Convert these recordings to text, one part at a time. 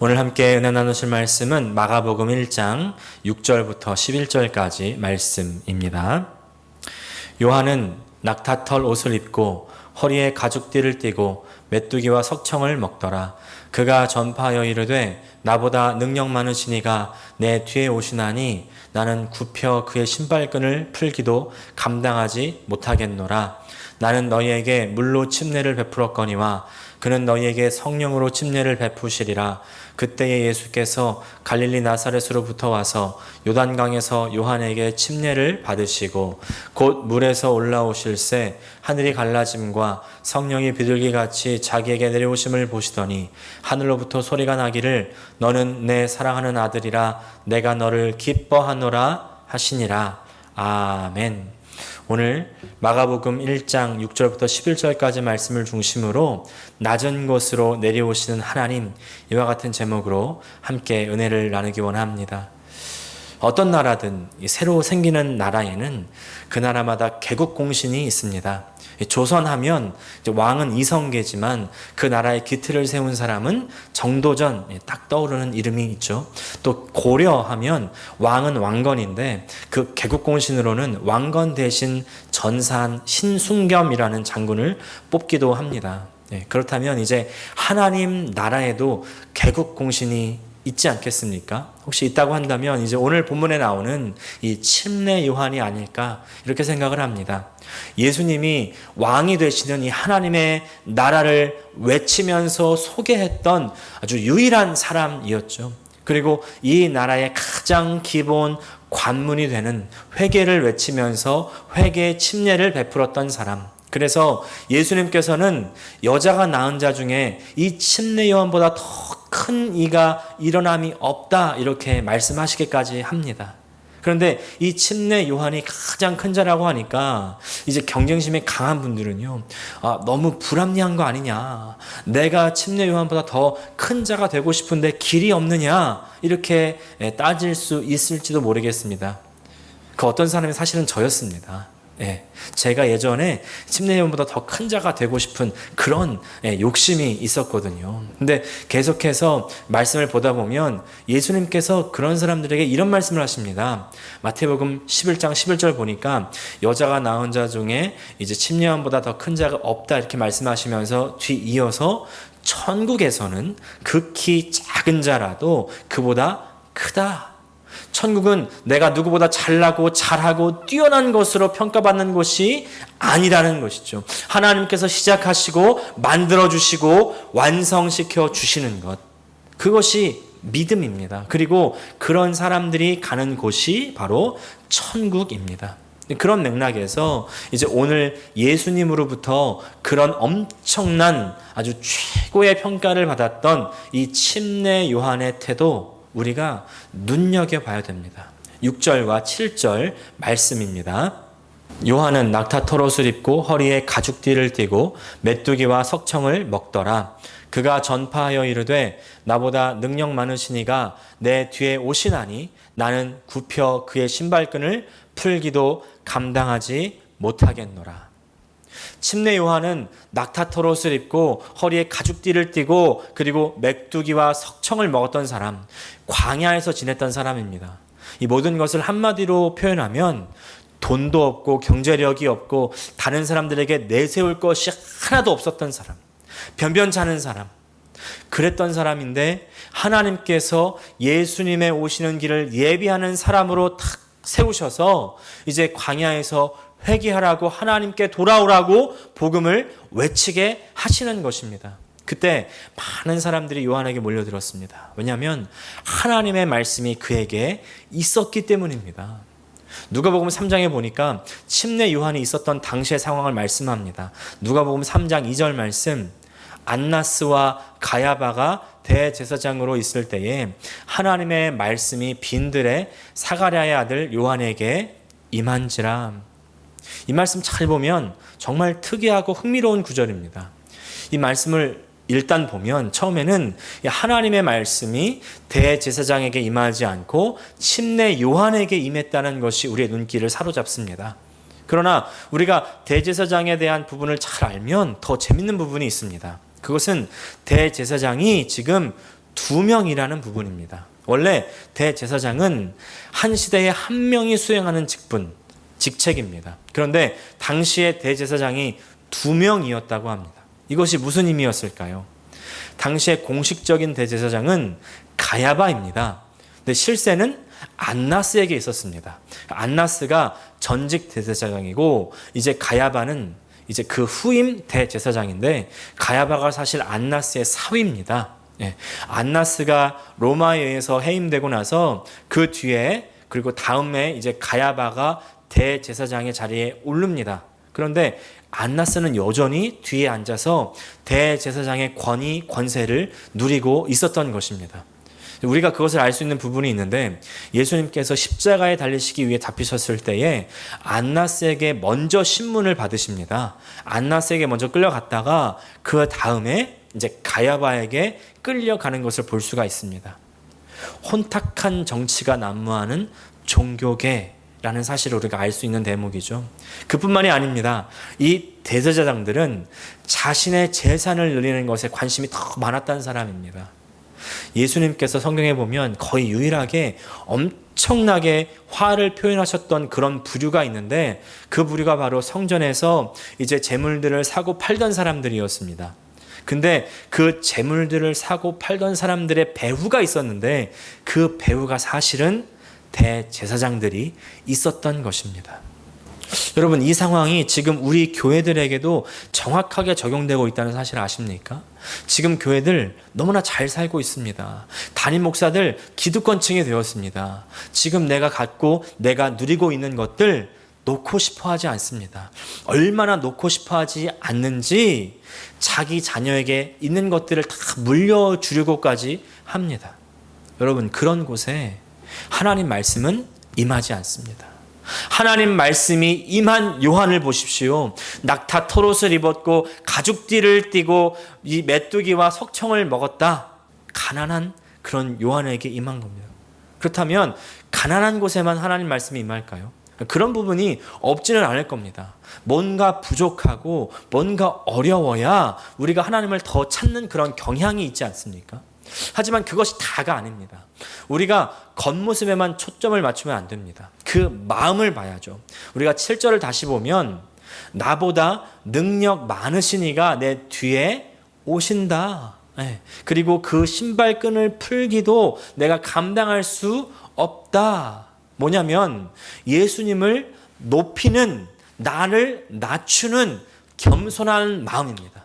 오늘 함께 은혜 나누실 말씀은 마가복음 1장 6절부터 11절까지 말씀입니다. 요한은 낙타털 옷을 입고 허리에 가죽띠를 띠고 메뚜기와 석청을 먹더라. 그가 전파하여 이르되 나보다 능력 많으신 이가 내 뒤에 오시나니 나는 굽혀 그의 신발끈을 풀기도 감당하지 못하겠노라. 나는 너희에게 물로 침례를 베풀었거니와 그는 너희에게 성령으로 침례를 베푸시리라. 그때에 예수께서 갈릴리 나사렛으로부터 와서 요단강에서 요한에게 침례를 받으시고 곧 물에서 올라오실새 하늘이 갈라짐과 성령이 비둘기같이 자기에게 내려오심을 보시더니 하늘로부터 소리가 나기를 너는 내 사랑하는 아들이라 내가 너를 기뻐하노라 하시니라. 아멘. 오늘 마가복음 1장 6절부터 11절까지 말씀을 중심으로 낮은 곳으로 내려오시는 하나님, 이와 같은 제목으로 함께 은혜를 나누기 원합니다. 어떤 나라든 새로 생기는 나라에는 그 나라마다 개국공신이 있습니다. 조선하면 왕은 이성계지만 그 나라의 기틀을 세운 사람은 정도전, 딱 떠오르는 이름이 있죠. 또 고려하면 왕은 왕건인데 그 개국공신으로는 왕건 대신 전산 신순겸이라는 장군을 뽑기도 합니다. 그렇다면 이제 하나님 나라에도 개국공신이 있지 않겠습니까? 혹시 있다고 한다면 이제 오늘 본문에 나오는 이 침례 요한이 아닐까 이렇게 생각을 합니다. 예수님이 왕이 되시는 이 하나님의 나라를 외치면서 소개했던 아주 유일한 사람이었죠. 그리고 이 나라의 가장 기본 관문이 되는 회개를 외치면서 회개 침례를 베풀었던 사람. 그래서 예수님께서는 여자가 낳은 자 중에 이 침례 요한보다 더 큰 이가 일어남이 없다 이렇게 말씀하시기까지 합니다. 그런데 이 침례 요한이 가장 큰 자라고 하니까 이제 경쟁심이 강한 분들은요, 너무 불합리한 거 아니냐, 내가 침례 요한보다 더 큰 자가 되고 싶은데 길이 없느냐 이렇게 따질 수 있을지도 모르겠습니다. 그 어떤 사람이 사실은 저였습니다. 제가 예전에 침례 요한보다 더 큰 자가 되고 싶은 그런 욕심이 있었거든요. 근데 계속해서 말씀을 보다 보면 예수님께서 그런 사람들에게 이런 말씀을 하십니다. 마태복음 11장 11절 보니까 여자가 낳은 자 중에 이제 침례 요한보다 더 큰 자가 없다 이렇게 말씀하시면서 뒤이어서 천국에서는 극히 작은 자라도 그보다 크다. 천국은 내가 누구보다 잘나고 잘하고 뛰어난 것으로 평가받는 곳이 아니라는 것이죠. 하나님께서 시작하시고 만들어주시고 완성시켜 주시는 것, 그것이 믿음입니다. 그리고 그런 사람들이 가는 곳이 바로 천국입니다. 그런 맥락에서 이제 오늘 예수님으로부터 그런 엄청난 아주 최고의 평가를 받았던 이 침례 요한의 태도, 우리가 눈여겨봐야 됩니다. 6절과 7절 말씀입니다. 요한은 낙타털 옷을 입고 허리에 가죽띠를 띠고 메뚜기와 석청을 먹더라. 그가 전파하여 이르되 나보다 능력 많으신 이가 내 뒤에 오시나니 나는 굽혀 그의 신발끈을 풀기도 감당하지 못하겠노라. 침례 요한은 낙타털 옷을 입고 허리에 가죽띠를 띠고 그리고 메뚜기와 석청을 먹었던 사람, 광야에서 지냈던 사람입니다. 이 모든 것을 한마디로 표현하면 돈도 없고 경제력이 없고 다른 사람들에게 내세울 것이 하나도 없었던 사람, 변변찮은 사람, 그랬던 사람인데 하나님께서 예수님의 오시는 길을 예비하는 사람으로 탁 세우셔서 이제 광야에서 회개하라고, 하나님께 돌아오라고 복음을 외치게 하시는 것입니다. 그때 많은 사람들이 요한에게 몰려들었습니다. 왜냐하면 하나님의 말씀이 그에게 있었기 때문입니다. 누가복음 3장에 보니까 침례 요한이 있었던 당시의 상황을 말씀합니다. 누가복음 3장 2절 말씀, 안나스와 가야바가 대제사장으로 있을 때에 하나님의 말씀이 빈들의 사가랴의 아들 요한에게 임한지라. 이 말씀 잘 보면 정말 특이하고 흥미로운 구절입니다. 이 말씀을 일단 보면 처음에는 하나님의 말씀이 대제사장에게 임하지 않고 침례 요한에게 임했다는 것이 우리의 눈길을 사로잡습니다. 그러나 우리가 대제사장에 대한 부분을 잘 알면 더 재밌는 부분이 있습니다. 그것은 대제사장이 지금 2명이라는 부분입니다. 원래 대제사장은 한 시대에 한 명이 수행하는 직책입니다. 그런데 당시에 대제사장이 2명이었다고 합니다. 이것이 무슨 의미였을까요? 당시에 공식적인 대제사장은 가야바입니다. 근데 실세는 안나스에게 있었습니다. 안나스가 전직 대제사장이고 이제 가야바는 이제 그 후임 대제사장인데 가야바가 사실 안나스의 사위입니다. 예, 안나스가 로마에 의해서 해임되고 나서 그 뒤에 그리고 다음에 이제 가야바가 대제사장의 자리에 오릅니다. 그런데 안나스는 여전히 뒤에 앉아서 대제사장의 권위, 권세를 누리고 있었던 것입니다. 우리가 그것을 알 수 있는 부분이 있는데 예수님께서 십자가에 달리시기 위해 잡히셨을 때에 안나스에게 먼저 신문을 받으십니다. 안나스에게 먼저 끌려갔다가 그 다음에 이제 가야바에게 끌려가는 것을 볼 수가 있습니다. 혼탁한 정치가 난무하는 종교계라는 사실을 우리가 알 수 있는 대목이죠. 그뿐만이 아닙니다. 이 대제사장들은 자신의 재산을 늘리는 것에 관심이 더 많았다는 사람입니다. 예수님께서 성경에 보면 거의 유일하게 엄청나게 화를 표현하셨던 그런 부류가 있는데 그 부류가 바로 성전에서 이제 재물들을 사고 팔던 사람들이었습니다. 근데 그 재물들을 사고 팔던 사람들의 배후가 있었는데 그 배후가 사실은 대제사장들이 있었던 것입니다. 여러분, 이 상황이 지금 우리 교회들에게도 정확하게 적용되고 있다는 사실 아십니까? 지금 교회들 너무나 잘 살고 있습니다. 담임 목사들 기득권층이 되었습니다. 지금 내가 갖고 내가 누리고 있는 것들 놓고 싶어 하지 않습니다. 얼마나 놓고 싶어 하지 않는지 자기 자녀에게 있는 것들을 다 물려주려고까지 합니다. 여러분, 그런 곳에 하나님 말씀은 임하지 않습니다. 하나님 말씀이 임한 요한을 보십시오. 낙타 털옷을 입었고 가죽띠를 띠고 이 메뚜기와 석청을 먹었다. 가난한 그런 요한에게 임한 겁니다. 그렇다면 가난한 곳에만 하나님 말씀이 임할까요? 그런 부분이 없지는 않을 겁니다. 뭔가 부족하고 뭔가 어려워야 우리가 하나님을 더 찾는 그런 경향이 있지 않습니까? 하지만 그것이 다가 아닙니다. 우리가 겉모습에만 초점을 맞추면 안 됩니다. 그 마음을 봐야죠. 우리가 7절을 다시 보면 나보다 능력 많으신 이가 내 뒤에 오신다. 그리고 그 신발끈을 풀기도 내가 감당할 수 없다. 뭐냐면 예수님을 높이는, 나를 낮추는 겸손한 마음입니다.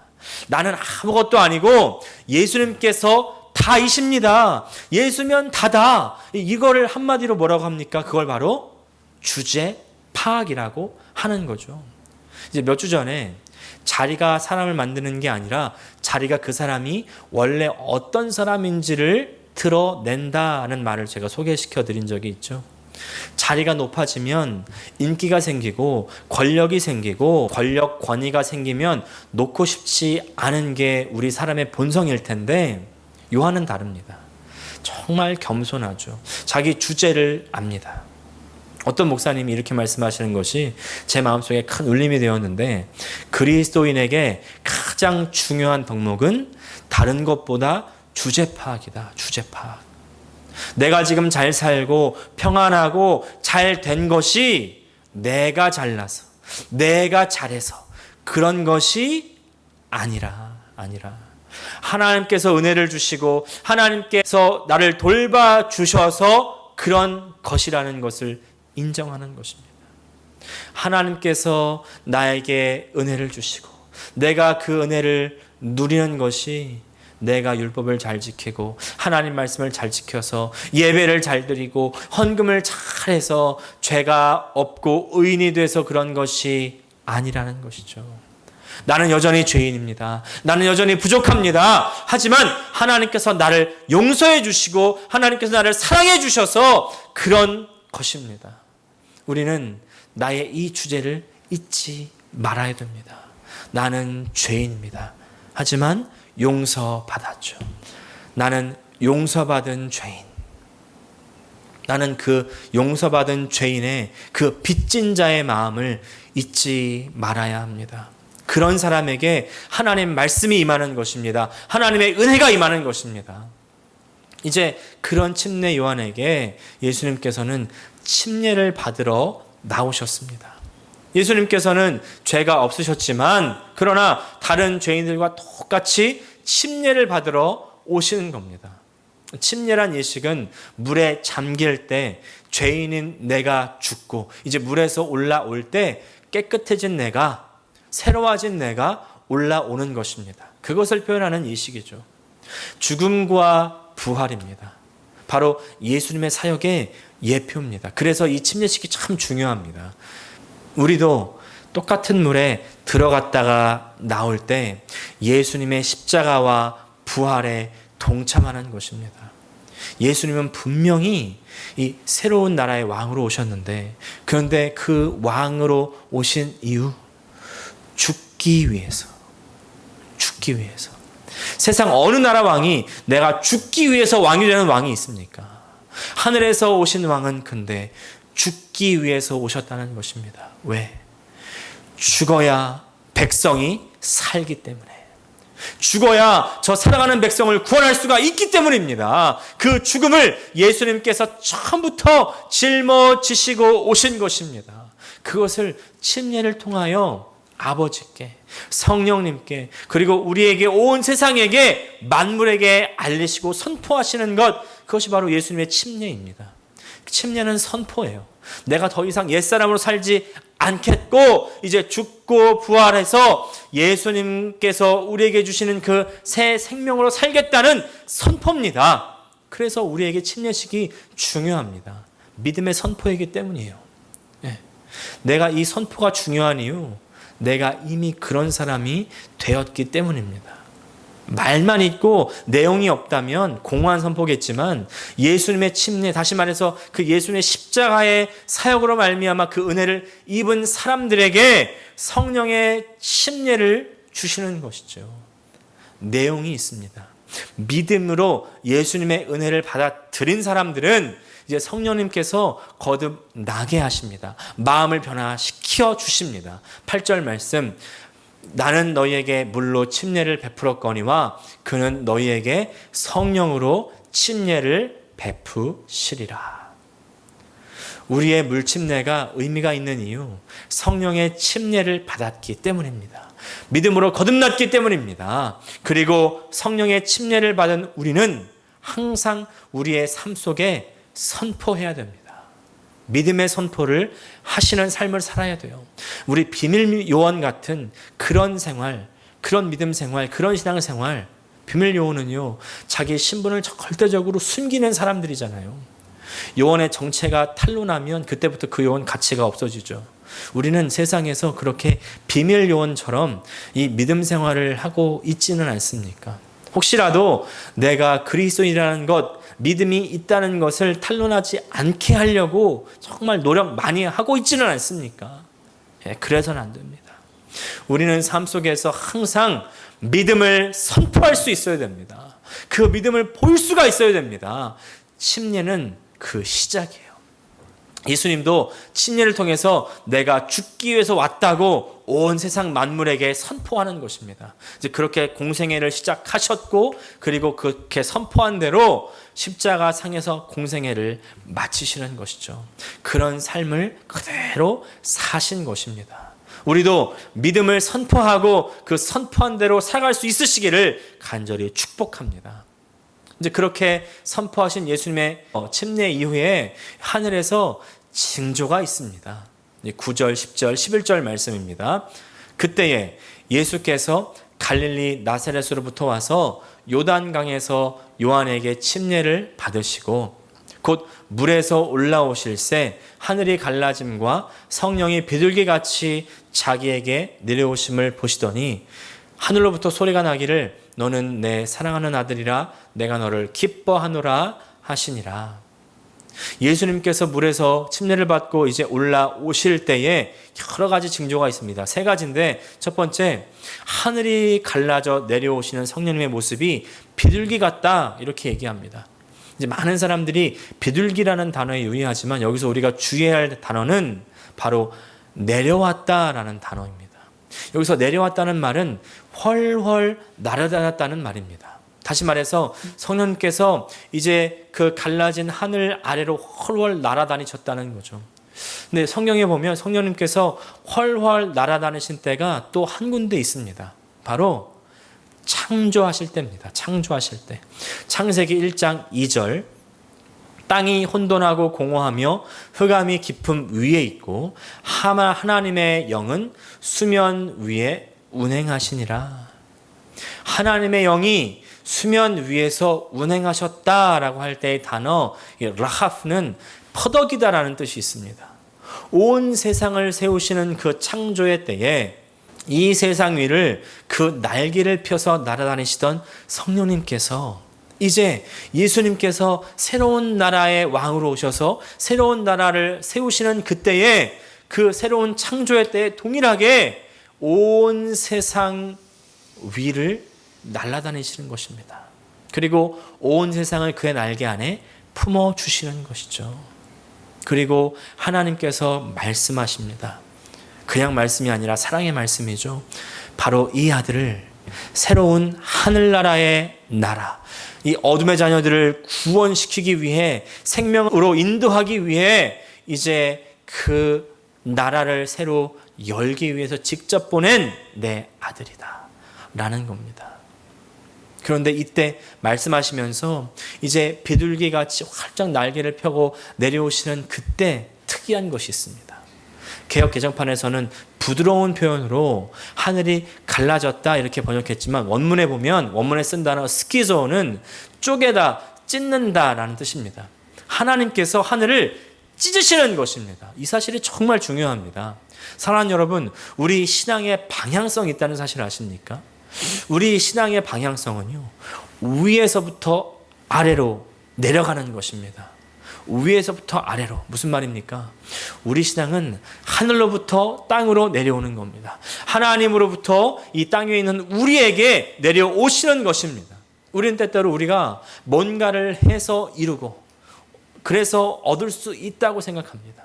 나는 아무것도 아니고 예수님께서 다이십니다. 예수면 다다. 이거를 한마디로 뭐라고 합니까? 그걸 바로 주제 파악이라고 하는 거죠. 이제 몇 주 전에 자리가 사람을 만드는 게 아니라 자리가 그 사람이 원래 어떤 사람인지를 드러낸다는 말을 제가 소개시켜 드린 적이 있죠. 자리가 높아지면 인기가 생기고 권력이 생기고 권력 권위가 생기면 놓고 싶지 않은 게 우리 사람의 본성일 텐데 요한은 다릅니다. 정말 겸손하죠. 자기 주제를 압니다. 어떤 목사님이 이렇게 말씀하시는 것이 제 마음속에 큰 울림이 되었는데 그리스도인에게 가장 중요한 덕목은 다른 것보다 주제 파악이다. 주제 파악. 내가 지금 잘 살고 평안하고 잘 된 것이 내가 잘나서 내가 잘해서 그런 것이 아니라 하나님께서 은혜를 주시고 하나님께서 나를 돌봐주셔서 그런 것이라는 것을 인정하는 것입니다. 하나님께서 나에게 은혜를 주시고 내가 그 은혜를 누리는 것이 내가 율법을 잘 지키고 하나님 말씀을 잘 지켜서 예배를 잘 드리고 헌금을 잘해서 죄가 없고 의인이 돼서 그런 것이 아니라는 것이죠. 나는 여전히 죄인입니다. 나는 여전히 부족합니다. 하지만 하나님께서 나를 용서해 주시고 하나님께서 나를 사랑해 주셔서 그런 것입니다. 우리는 나의 이 주제를 잊지 말아야 됩니다. 나는 죄인입니다. 하지만 용서받았죠. 나는 용서받은 죄인. 나는 그 용서받은 죄인의 그 빚진 자의 마음을 잊지 말아야 합니다. 그런 사람에게 하나님 말씀이 임하는 것입니다. 하나님의 은혜가 임하는 것입니다. 이제 그런 침례 요한에게 예수님께서는 침례를 받으러 나오셨습니다. 예수님께서는 죄가 없으셨지만 그러나 다른 죄인들과 똑같이 침례를 받으러 오시는 겁니다. 침례란 예식은 물에 잠길 때 죄인인 내가 죽고 이제 물에서 올라올 때 깨끗해진 내가, 새로워진 내가 올라오는 것입니다. 그것을 표현하는 예식이죠. 죽음과 부활입니다. 바로 예수님의 사역의 예표입니다. 그래서 이 침례식이 참 중요합니다. 우리도 똑같은 물에 들어갔다가 나올 때 예수님의 십자가와 부활에 동참하는 것입니다. 예수님은 분명히 이 새로운 나라의 왕으로 오셨는데 그런데 그 왕으로 오신 이유 죽기 위해서. 세상 어느 나라 왕이 내가 죽기 위해서 왕이 되는 왕이 있습니까? 하늘에서 오신 왕은 근데 죽기 위해서 오셨다는 것입니다. 왜? 죽어야 백성이 살기 때문에. 죽어야 저 살아가는 백성을 구원할 수가 있기 때문입니다. 그 죽음을 예수님께서 처음부터 짊어지시고 오신 것입니다. 그것을 침례를 통하여 아버지께, 성령님께, 그리고 우리에게 온 세상에게 만물에게 알리시고 선포하시는 것, 그것이 바로 예수님의 침례입니다. 침례는 선포예요. 내가 더 이상 옛사람으로 살지 않겠고 이제 죽고 부활해서 예수님께서 우리에게 주시는 그 새 생명으로 살겠다는 선포입니다. 그래서 우리에게 침례식이 중요합니다. 믿음의 선포이기 때문이에요. 내가 이 선포가 중요한 이유, 내가 이미 그런 사람이 되었기 때문입니다. 말만 있고 내용이 없다면 공허한 선포겠지만 예수님의 침례, 다시 말해서 그 예수님의 십자가의 사역으로 말미암아 그 은혜를 입은 사람들에게 성령의 침례를 주시는 것이죠. 내용이 있습니다. 믿음으로 예수님의 은혜를 받아들인 사람들은 이제 성령님께서 거듭나게 하십니다. 마음을 변화시켜 주십니다. 8절 말씀, 나는 너희에게 물로 침례를 베풀었거니와 그는 너희에게 성령으로 침례를 베푸시리라. 우리의 물 침례가 의미가 있는 이유, 성령의 침례를 받았기 때문입니다. 믿음으로 거듭났기 때문입니다. 그리고 성령의 침례를 받은 우리는 항상 우리의 삶 속에 선포해야 됩니다. 믿음의 선포를 하시는 삶을 살아야 돼요. 우리 비밀 요원 같은 그런 생활, 그런 믿음 생활, 그런 신앙 생활, 비밀 요원은요, 자기 신분을 절대적으로 숨기는 사람들이잖아요. 요원의 정체가 탄로나면 그때부터 그 요원 가치가 없어지죠. 우리는 세상에서 그렇게 비밀 요원처럼 이 믿음 생활을 하고 있지는 않습니까? 혹시라도 내가 그리스도인이라는 것, 믿음이 있다는 것을 탄로나지 않게 하려고 정말 노력 많이 하고 있지는 않습니까? 그래서는 안 됩니다. 우리는 삶 속에서 항상 믿음을 선포할 수 있어야 됩니다. 그 믿음을 볼 수가 있어야 됩니다. 침례는 그 시작이에요. 예수님도 침례를 통해서 내가 죽기 위해서 왔다고 온 세상 만물에게 선포하는 것입니다. 이제 그렇게 공생애를 시작하셨고 그리고 그렇게 선포한 대로 십자가 상에서 공생애를 마치시는 것이죠. 그런 삶을 그대로 사신 것입니다. 우리도 믿음을 선포하고 그 선포한 대로 살아갈 수 있으시기를 간절히 축복합니다. 이제 그렇게 선포하신 예수님의 침례 이후에 하늘에서 징조가 있습니다. 9절, 10절, 11절 말씀입니다. 그때에 예수께서 갈릴리 나사렛으로부터 와서 요단강에서 요한에게 침례를 받으시고 곧 물에서 올라오실새 하늘이 갈라짐과 성령이 비둘기같이 자기에게 내려오심을 보시더니 하늘로부터 소리가 나기를 너는 내 사랑하는 아들이라 내가 너를 기뻐하노라 하시니라. 예수님께서 물에서 침례를 받고 이제 올라오실 때에 여러 가지 징조가 있습니다. 세 가지인데 첫 번째, 하늘이 갈라져 내려오시는 성령님의 모습이 비둘기 같다 이렇게 얘기합니다. 이제 많은 사람들이 비둘기라는 단어에 유의하지만 여기서 우리가 주의해야 할 단어는 바로 내려왔다라는 단어입니다. 여기서 내려왔다는 말은 훨훨 날아다녔다는 말입니다. 다시 말해서 성령님께서 이제 그 갈라진 하늘 아래로 훨훨 날아다니셨다는 거죠. 근데 성경에 보면 성령님께서 훨훨 날아다니신 때가 또 한 군데 있습니다. 바로 창조하실 때입니다. 창조하실 때. 창세기 1장 2절 땅이 혼돈하고 공허하며 흑암이 깊음 위에 있고 하나님의 영은 수면 위에 운행하시니라. 하나님의 영이 수면 위에서 운행하셨다라고 할 때의 단어 라하프는 퍼덕이다라는 뜻이 있습니다. 온 세상을 세우시는 그 창조의 때에 이 세상 위를 그 날개를 펴서 날아다니시던 성령님께서 이제 예수님께서 새로운 나라의 왕으로 오셔서 새로운 나라를 세우시는 그때에 그 새로운 창조의 때에 동일하게 온 세상 위를 날아다니시는 것입니다. 그리고 온 세상을 그의 날개 안에 품어주시는 것이죠. 그리고 하나님께서 말씀하십니다. 그냥 말씀이 아니라 사랑의 말씀이죠. 바로 이 아들을 새로운 하늘나라의 나라, 이 어둠의 자녀들을 구원시키기 위해 생명으로 인도하기 위해 이제 그 나라를 새로 열기 위해서 직접 보낸 내 아들이다 라는 겁니다. 그런데 이때 말씀하시면서 이제 비둘기같이 활짝 날개를 펴고 내려오시는 그때 특이한 것이 있습니다. 개역 개정판에서는 부드러운 표현으로 하늘이 갈라졌다 이렇게 번역했지만 원문에 보면 원문에 쓴 단어 스키조는 쪼개다, 찢는다라는 뜻입니다. 하나님께서 하늘을 찢으시는 것입니다. 이 사실이 정말 중요합니다. 사랑하는 여러분, 우리 신앙의 방향성이 있다는 사실 아십니까? 우리 신앙의 방향성은요, 위에서부터 아래로 내려가는 것입니다. 위에서부터 아래로. 무슨 말입니까? 우리 신앙은 하늘로부터 땅으로 내려오는 겁니다. 하나님으로부터 이 땅 위에 있는 우리에게 내려오시는 것입니다. 우리는 때때로 우리가 뭔가를 해서 이루고 그래서 얻을 수 있다고 생각합니다.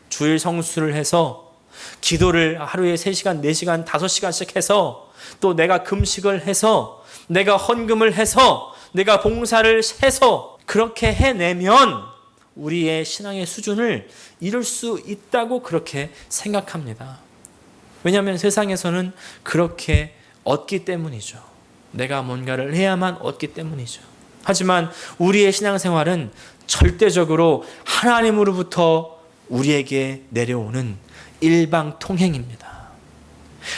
주일 성수를 해서 기도를 하루에 3시간, 4시간, 5시간씩 해서 또 내가 금식을 해서 내가 헌금을 해서 내가 봉사를 해서 그렇게 해내면 우리의 신앙의 수준을 이룰 수 있다고 그렇게 생각합니다. 왜냐하면 세상에서는 그렇게 얻기 때문이죠. 내가 뭔가를 해야만 얻기 때문이죠. 하지만 우리의 신앙생활은 절대적으로 하나님으로부터 우리에게 내려오는 일방통행입니다.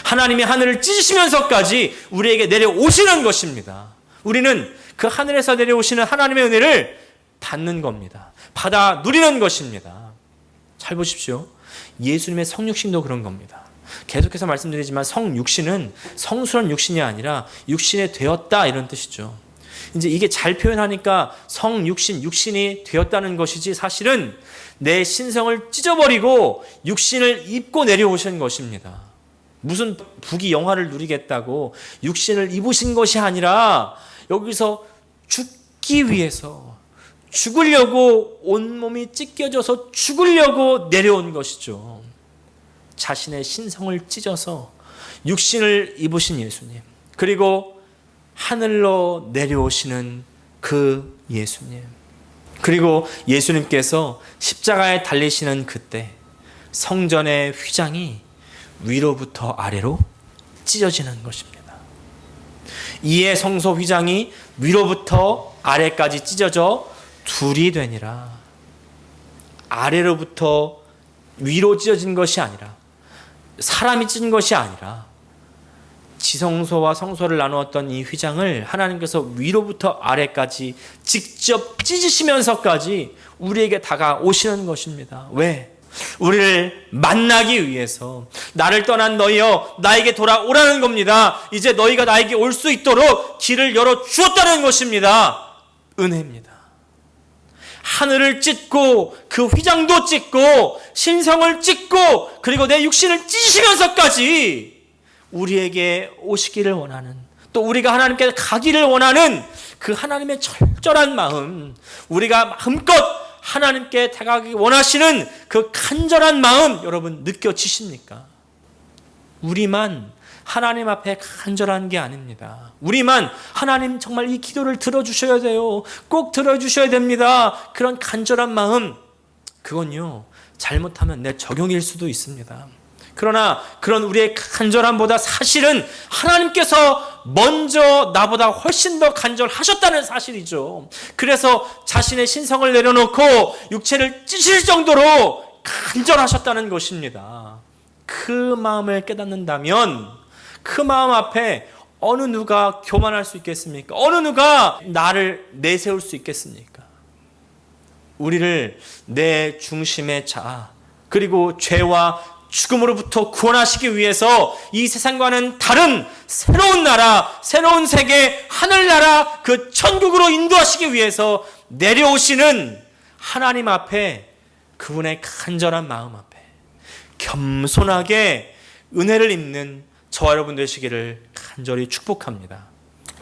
하나님이 하늘을 찢으시면서까지 우리에게 내려오시는 것입니다. 우리는 그 하늘에서 내려오시는 하나님의 은혜를 받는 겁니다. 받아 누리는 것입니다. 잘 보십시오. 예수님의 성육신도 그런 겁니다. 계속해서 말씀드리지만 성육신은 성스러운 육신이 아니라 육신이 되었다 이런 뜻이죠. 이제 이게 잘 표현하니까 성육신, 육신이 되었다는 것이지 사실은 내 신성을 찢어버리고 육신을 입고 내려오신 것입니다. 무슨 부귀 영화를 누리겠다고 육신을 입으신 것이 아니라 여기서 죽기 위해서 죽으려고 온몸이 찢겨져서 죽으려고 내려온 것이죠. 자신의 신성을 찢어서 육신을 입으신 예수님, 그리고 하늘로 내려오시는 그 예수님, 그리고 예수님께서 십자가에 달리시는 그때 성전의 휘장이 위로부터 아래로 찢어지는 것입니다. 이에 성소 휘장이 위로부터 아래까지 찢어져 둘이 되니라. 아래로부터 위로 찢어진 것이 아니라 사람이 찢은 것이 아니라 지성소와 성소를 나누었던 이 휘장을 하나님께서 위로부터 아래까지 직접 찢으시면서까지 우리에게 다가오시는 것입니다. 왜? 우리를 만나기 위해서 나를 떠난 너희여 나에게 돌아오라는 겁니다. 이제 너희가 나에게 올 수 있도록 길을 열어주었다는 것입니다. 은혜입니다. 하늘을 찢고 그 휘장도 찢고 신성을 찢고 그리고 내 육신을 찢으시면서까지 우리에게 오시기를 원하는, 또 우리가 하나님께 가기를 원하는 그 하나님의 철저한 마음, 우리가 마음껏 하나님께 다가가기 원하시는 그 간절한 마음 여러분 느껴지십니까? 우리만 하나님 앞에 간절한 게 아닙니다. 우리만 하나님 정말 이 기도를 들어주셔야 돼요. 꼭 들어주셔야 됩니다. 그런 간절한 마음, 그건요, 잘못하면 내 적용일 수도 있습니다. 그러나 그런 우리의 간절함보다 사실은 하나님께서 먼저 나보다 훨씬 더 간절하셨다는 사실이죠. 그래서 자신의 신성을 내려놓고 육체를 찢을 정도로 간절하셨다는 것입니다. 그 마음을 깨닫는다면 그 마음 앞에 어느 누가 교만할 수 있겠습니까? 어느 누가 나를 내세울 수 있겠습니까? 우리를 내 중심의 자, 그리고 죄와 죽음으로부터 구원하시기 위해서 이 세상과는 다른 새로운 나라, 새로운 세계, 하늘나라, 그 천국으로 인도하시기 위해서 내려오시는 하나님 앞에, 그분의 간절한 마음 앞에 겸손하게 은혜를 입는 저와 여러분 되시기를 간절히 축복합니다.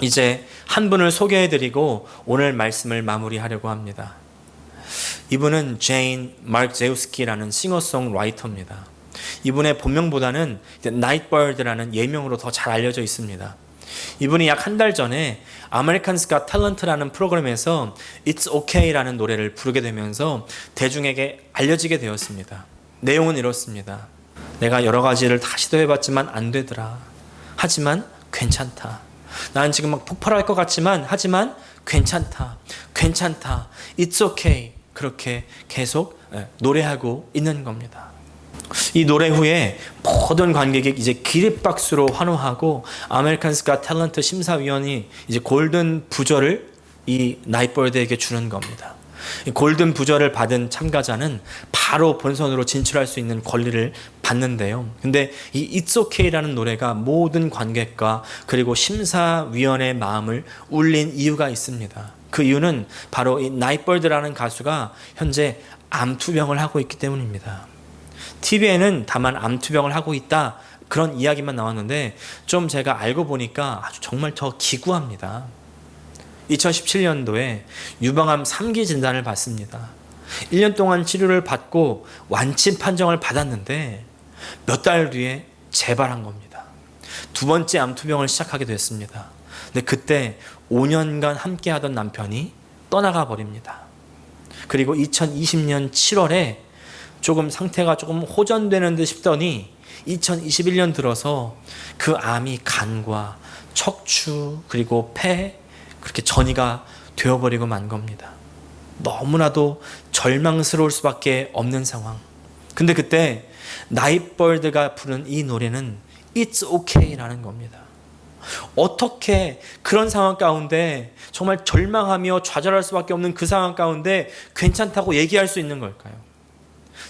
이제 한 분을 소개해드리고 오늘 말씀을 마무리하려고 합니다. 이분은 제인 마르제우스키라는 싱어송라이터입니다. 이분의 본명보다는 나이트버드라는 예명으로 더 잘 알려져 있습니다. 이분이 약 한 달 전에 아메리칸스 갓 탤런트라는 프로그램에서 It's OK라는 노래를 부르게 되면서 대중에게 알려지게 되었습니다. 내용은 이렇습니다. 내가 여러 가지를 다 시도해봤지만 안 되더라. 하지만 괜찮다. 나는 지금 막 폭발할 것 같지만 하지만 괜찮다. 괜찮다. It's okay. 그렇게 계속 노래하고 있는 겁니다. 이 노래 후에 모든 관객이 이제 기립박수로 환호하고 아메리칸스 갓 탤런트 심사위원이 이제 골든 부저를 이 나이트버드에게 주는 겁니다. 이 골든 부저를 받은 참가자는 바로 본선으로 진출할 수 있는 권리를 받는데요. 근데 이 It's OK라는 노래가 모든 관객과 그리고 심사위원의 마음을 울린 이유가 있습니다. 그 이유는 바로 이 나이트버드라는 가수가 현재 암투병을 하고 있기 때문입니다. TV에는 다만 암투병을 하고 있다, 그런 이야기만 나왔는데 좀 제가 알고 보니까 아주 정말 더 기구합니다. 2017년도에 유방암 3기 진단을 받습니다. 1년 동안 치료를 받고 완치 판정을 받았는데 몇 달 뒤에 재발한 겁니다. 두 번째 암투병을 시작하게 됐습니다. 근데 그때 5년간 함께하던 남편이 떠나가 버립니다. 그리고 2020년 7월에 조금 상태가 조금 호전되는 듯 싶더니 2021년 들어서 그 암이 간과 척추 그리고 폐, 그렇게 전이가 되어버리고 만 겁니다. 너무나도 절망스러울 수밖에 없는 상황. 근데 그때 나이트버드가 부른 이 노래는 It's OK라는 겁니다. 어떻게 그런 상황 가운데 정말 절망하며 좌절할 수밖에 없는 그 상황 가운데 괜찮다고 얘기할 수 있는 걸까요?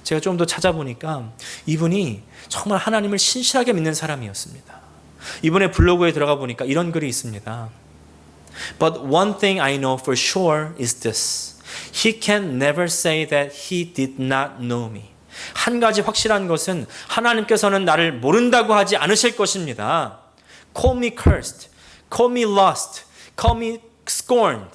제가 좀 더 찾아보니까 이분이 정말 하나님을 신실하게 믿는 사람이었습니다. 이분의 블로그에 들어가 보니까 이런 글이 있습니다. But one thing I know for sure is this. He can never say that he did not know me. 한 가지 확실한 것은 하나님께서는 나를 모른다고 하지 않으실 것입니다. Call me cursed, call me lost, call me scorned.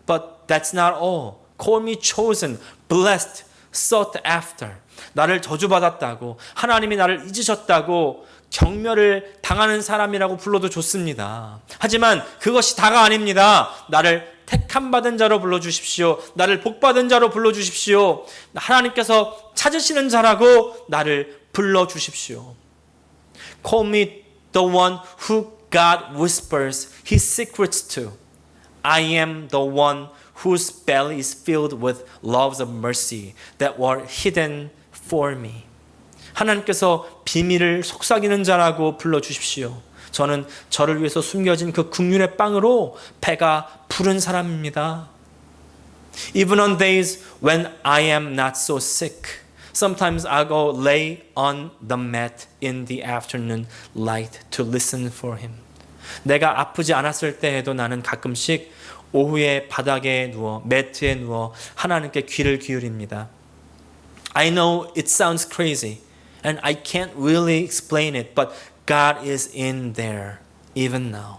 But that's not all. Call me chosen, blessed, sought after. 나를 저주받았다고, 하나님이 나를 잊으셨다고 경멸을 당하는 사람이라고 불러도 좋습니다. 하지만 그것이 다가 아닙니다. 나를 택함받은 자로 불러주십시오. 나를 복받은 자로 불러주십시오. 하나님께서 찾으시는 자라고 나를 불러주십시오. Call me the one who God whispers his secrets to. I am the one whose belly is filled with loves of mercy that were hidden for me. 하나님께서 비밀을 속삭이는 자라고 불러주십시오. 저는 저를 위해서 숨겨진 그 국륜의 빵으로 배가 부른 사람입니다. Even on days when I am not so sick, sometimes I go lay on the mat in the afternoon light to listen for him. 내가 아프지 않았을 때에도 나는 가끔씩 오후에 바닥에 누워, 매트에 누워 하나님께 귀를 기울입니다. I know it sounds crazy and I can't really explain it, but God is in there even now.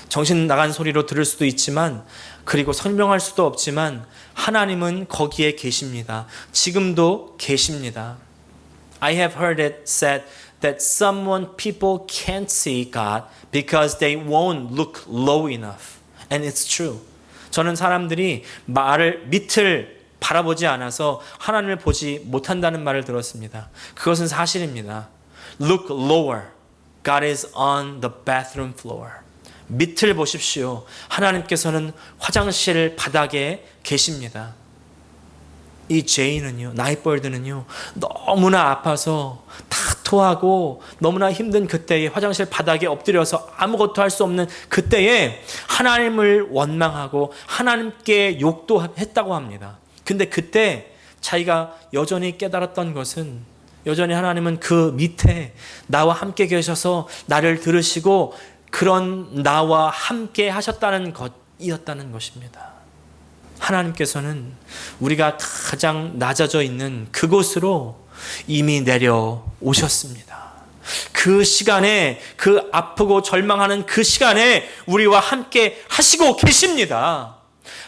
정신 나간 소리로 들을 수도 있지만, 그리고 설명할 수도 없지만 하나님은 거기에 계십니다. 지금도 계십니다. I have heard it said that people can't see God because they won't look low enough. And it's true. 저는 사람들이 밑을 바라보지 않아서 하나님을 보지 못한다는 말을 들었습니다. 그것은 사실입니다. Look lower. God is on the bathroom floor. 밑을 보십시오. 하나님께서는 화장실 바닥에 계십니다. 이 제이는요, 나이벌드는요, 너무나 아파서 다 토하고 너무나 힘든 그때에 화장실 바닥에 엎드려서 아무것도 할 수 없는 그때에 하나님을 원망하고 하나님께 욕도 했다고 합니다. 근데 그때 자기가 여전히 깨달았던 것은 여전히 하나님은 그 밑에 나와 함께 계셔서 나를 들으시고 그런 나와 함께 하셨다는 것이었다는 것입니다. 하나님께서는 우리가 가장 낮아져 있는 그곳으로 이미 내려오셨습니다. 그 시간에, 그 아프고 절망하는 그 시간에 우리와 함께 하시고 계십니다.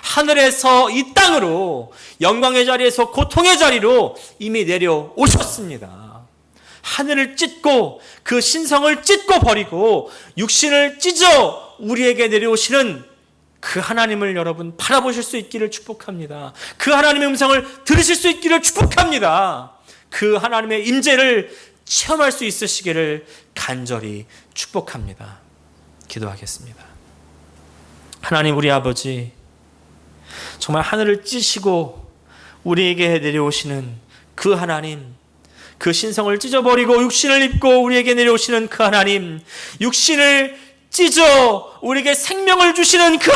하늘에서 이 땅으로 영광의 자리에서 고통의 자리로 이미 내려오셨습니다. 하늘을 찢고 그 신성을 찢고 버리고 육신을 찢어 우리에게 내려오시는 그 하나님을 여러분 바라보실 수 있기를 축복합니다. 그 하나님의 음성을 들으실 수 있기를 축복합니다. 그 하나님의 임재를 체험할 수 있으시기를 간절히 축복합니다. 기도하겠습니다. 하나님 우리 아버지, 정말 하늘을 찢으시고 우리에게 내려오시는 그 하나님, 그 신성을 찢어버리고 육신을 입고 우리에게 내려오시는 그 하나님, 육신을 찢어 우리에게 생명을 주시는 그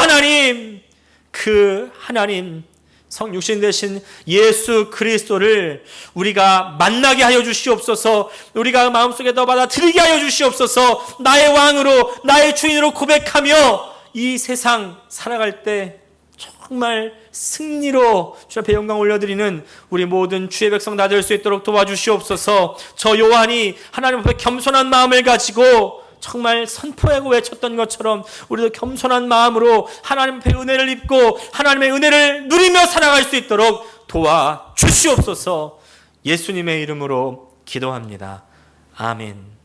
하나님, 성육신 되신 예수 그리스도를 우리가 만나게 하여 주시옵소서. 우리가 마음속에 더 받아들이게 하여 주시옵소서. 나의 왕으로, 나의 주인으로 고백하며 이 세상 살아갈 때 정말 승리로 주 앞에 영광 올려드리는 우리 모든 주의 백성 다 될 수 있도록 도와주시옵소서. 저 요한이 하나님 앞에 겸손한 마음을 가지고 정말 선포하고 외쳤던 것처럼 우리도 겸손한 마음으로 하나님 앞에 은혜를 입고 하나님의 은혜를 누리며 살아갈 수 있도록 도와주시옵소서. 예수님의 이름으로 기도합니다. 아멘.